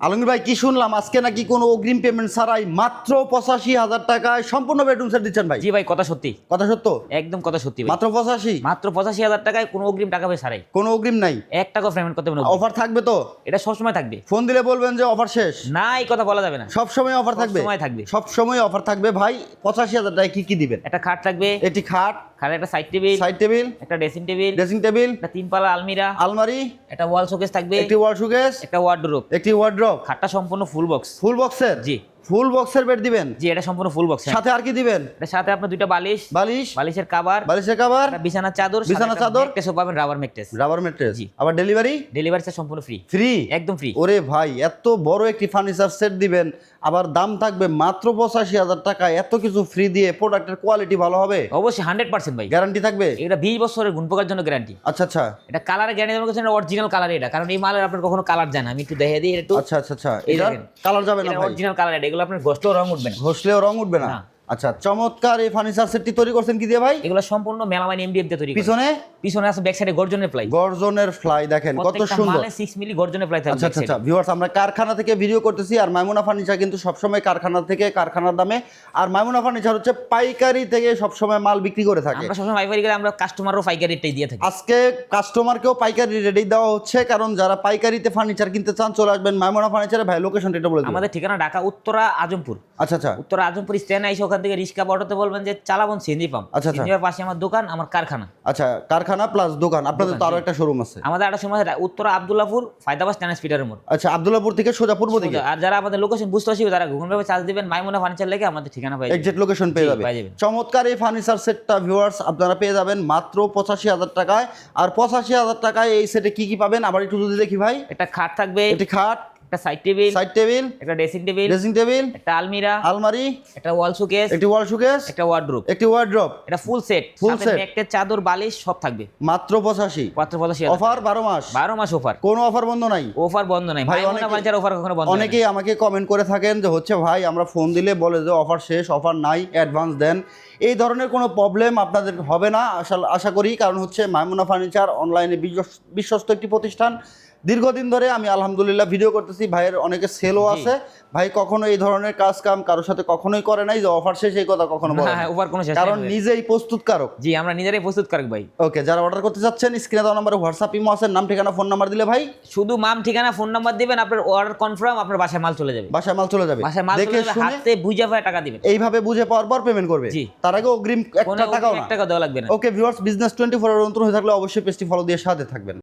আলমগীর ভাই কি শুনলাম আজকে নাকি কোনো অগ্রিম পেমেন্ট ছাড়াই মাত্র 85,000 টাকায় সম্পূর্ণ বেডরুম সেট দিচ্ছেন ভাই? জি ভাই, কথা সত্যি, কথা সত্য? একদম কথা সত্যি ভাই। মাত্র 85? মাত্র 85,000 টাকায় কোনো অগ্রিম টাকা পয়সা ছাড়াই কোনো অগ্রিম নাই? 1 টাকাও পেমেন্ট করতে হবে না। অফার থাকবে তো? এটা সবসময় থাকবে। ফোন দিলে বলবেন যে অফার শেষ? না, এই কথা বলা যাবে না। সব সময় অফার থাকবে? সবসময় থাকবে। সব সময় অফার থাকবে ভাই। 85,000 টাকায় কি কি দিবেন? একটা খাট থাকবে, এটি খাট, খাটের একটা সাইড টেবিল, সাইড টেবিল, একটা ড্রেসিং টেবিল, ড্রেসিং টেবিল, একটা 3 পাল্লা আলমিরা, আলমারি, একটা ওয়াল শোকেস থাকবে, একটি ওয়াল শোকেস, একটা ওয়ার্ডরোব। একটি ওয়ার্ড্রপ। খাটটা সম্পূর্ণ ফুল বক্স। ফুল বক্সের? জি। ফুল বক্সের বেড দিবেন? জি, এটা সম্পূর্ণ ফুল বক্স। সাথে আর কি দিবেন? এর সাথে আপনার দুইটা বালিশ, বালিশ, বালিশের কভার, বালিশের কভার, একটা বিছানার চাদর, বিছানার চাদর, ম্যাট্রেসও পাবেন, রাবার ম্যাট্রেস, রাবার ম্যাট্রেস। জি। আবার ডেলিভারি? ডেলিভারি চার্জ সম্পূর্ণ ফ্রি। ফ্রি? একদম ফ্রি। ওরে ভাই, এত বড় একটি ফার্নিচার সেট দিবেন, আবার দাম থাকবে মাত্র 85,000 টাকা। এত কিছু ফ্রি দিয়ে প্রোডাক্টের কোয়ালিটি ভালো হবে? অবশ্যই 100% ভাই। গ্যারান্টি থাকবে? এটা 20 বছরের গুণ পোকার জন্য গ্যারান্টি। আচ্ছা আচ্ছা এটা কালারের গ্যারান্টি দেওয়া হচ্ছে, অরিজিনাল কালার এটা, কারণ এই মালের আপনার কখনো কালার যায় না। আমি একটু দেখিয়ে দিই একটু। আচ্ছা আচ্ছা আচ্ছা এই এটা দেখেন। কালার যাবে না এটা ভাই? অরিজিনাল কালার, এটা এগুলো আপনার ঘষলেও রং উঠবে না। ঘষলেও রং উঠবে না? না। আচ্ছা, চমৎকার এই ফার্নিচার সেটটি তৈরি করছেন কি দিয়ে ভাই? এগুলো সম্পূর্ণ মেলামাইন এমডিএফ দিয়ে তৈরি করা। পিছনে পিছনে আছে ব্যাক সাইডে গর্জনের প্লাই। গর্জনের ফ্লাই দেখেন কত প্রত্যেকটা সুন্দর। মালে 6 মিলি গর্জনের প্লাই থাকবে। আচ্ছা আচ্ছা আচ্ছা ভিউয়ার্স, আমরা কারখানা থেকে ভিডিও করতেছি, আর মাইমুনা ফার্নিচার কিন্তু সবসময় কারখানা থেকে কারখানার দামে, আর মাইমুনা ফার্নিচার হচ্ছে পাইকারি থেকে সবসময় মাল বিক্রি করে থাকে। আমরা সবসময় পাইকারি করে, আমরা কাস্টমারও পাইকারি রেটটাই দিয়ে থাকি। আজকে কাস্টমারকেও পাইকারি রেটেই দেওয়া হচ্ছে, কারণ যারা পাইকারিতে ফার্নিচার কিনতে চান চলে আসবেন মাইমুনা ফার্নিচারে। ভাই লোকেশনটা এটা বলে দিন। আমাদের ঠিকানা ঢাকা উত্তরা আজমপুর। আচ্ছা আচ্ছা উত্তরা আজমপুর স্ট্যান্ড আইসে ওখান থেকে রিক্সা অটোতে বলবেন যে চালাবন সিএনজি পাম্প। আচ্ছা, আচ্ছা। সিএনজির পাশে আমার দোকান, আমার কারখানা। আচ্ছা, কারখানা প্লাস দোকান। আপনাদের তো দোকান, আরো জি। একটা শোরুম আছে? আমাদের একটা সময় উত্তরা আব্দুল্লাহপুর ফায়দাবাস টেনিস ফিটারের মোড়। আচ্ছা, আব্দুল্লাহপুর থেকে সোজা পূর্ব দিকে। আর যারা আমাদের লোকেশন বুঝতে পারছি তারা গুগল ম্যাপে চার্জ দিবেন, মাইমুনা ফার্নিচার লেগে আমাদের ঠিকানা পাই যাবেন। এক্সাক্ট লোকেশন পেয়ে জি, যাবে। পেয়ে যাবেন। চমৎকার এই ফার্নিচার সেটটা ভিউয়ার্স আপনারা পেয়ে যাবেন মাত্র 85,000 টাকায়। আর 85,000 টাকায় এই সেটে কি কি পাবেন আবার একটু যদি দেখি ভাই? একটা খাট থাকবে, একটি খাট, একটা সাইড টেবিল, সাইড টেবিল, একটা ড্রেসিং টেবিল, ড্রেসিং টেবিল, একটা আলমিরা, আলমারি, একটা ওয়াল শোকেস, একটি ওয়াল শোকেস, একটা ওয়ার্ডরোব, একটি ওয়ার্ড্রপ। এটা ফুল সেট। Full set? একটা চাদর, বালিশ সব থাকবে মাত্র 85। মাত্র 85,000। অফার 12 মাস? 12 মাস অফার। কোনো অফার বন্ধ নাই? অফার বন্ধ নাই ভাই, মাইমুনা ফার্নিচার অফার কখনো বন্ধ হয় না। অনেকেই আমাকে কমেন্ট করে থাকেন যে হচ্ছে ভাই আমরা ফোন দিলে বলে যে অফার শেষ, অফার নাই, অ্যাডভান্স দেন। এই ধরনের কোনো প্রবলেম আপনাদের হবে না আশা করি, কারণ হচ্ছে মাইমুনা ফার্নিচার অনলাইনে বিশ্বস্ত একটি প্রতিষ্ঠান। দীর্ঘদিন ধরে আমি আলহামদুলিল্লাহ ভিডিও করতেছি, ভাইয়ের অনেকে সেলও জি। আছে। ভাই কখনো এই ধরনের কাজ কাম কারোর সাথে কখনোই করে নাই যে অফার শেষ, এই কথা কখনো বলে না। হ্যাঁ, অফার কোনো শেষ কারণ নাই। নিজেই প্রস্তুতকারক। জি, আমরা নিজেরাই প্রস্তুত করি ভাই। ওকে, যারা অর্ডার করতে চাচ্ছেন স্ক্রিনে দেওয়া নম্বরে হোয়াটসঅ্যাপ ইমো আছে, নাম ঠিকানা ফোন নাম্বার দিলে ভাই শুধু নাম ঠিকানা ফোন নাম্বার দিবেন, আপনার অর্ডার কনফার্ম, আপনার বাসায় মাল চলে যাবে। বাসায় মাল চলে যাবে। বাসায় মাল দেখে চলে যাবে, শুনে হাতে বুঝে পায় টাকা দিবেন। এইভাবে বুঝে পাওয়ার পর পেমেন্ট করবে। জি। তার আগে অগ্রিম কোনো একটা টাকাও না। 1 টাকা দেওয়া লাগবে না। ওকে ভিউয়ার্স, বিজনেস 24 এর নতুন হয়ে থাকলে অবশ্যই পেজটি ফলো দিয়ে সাথে থাকবেন।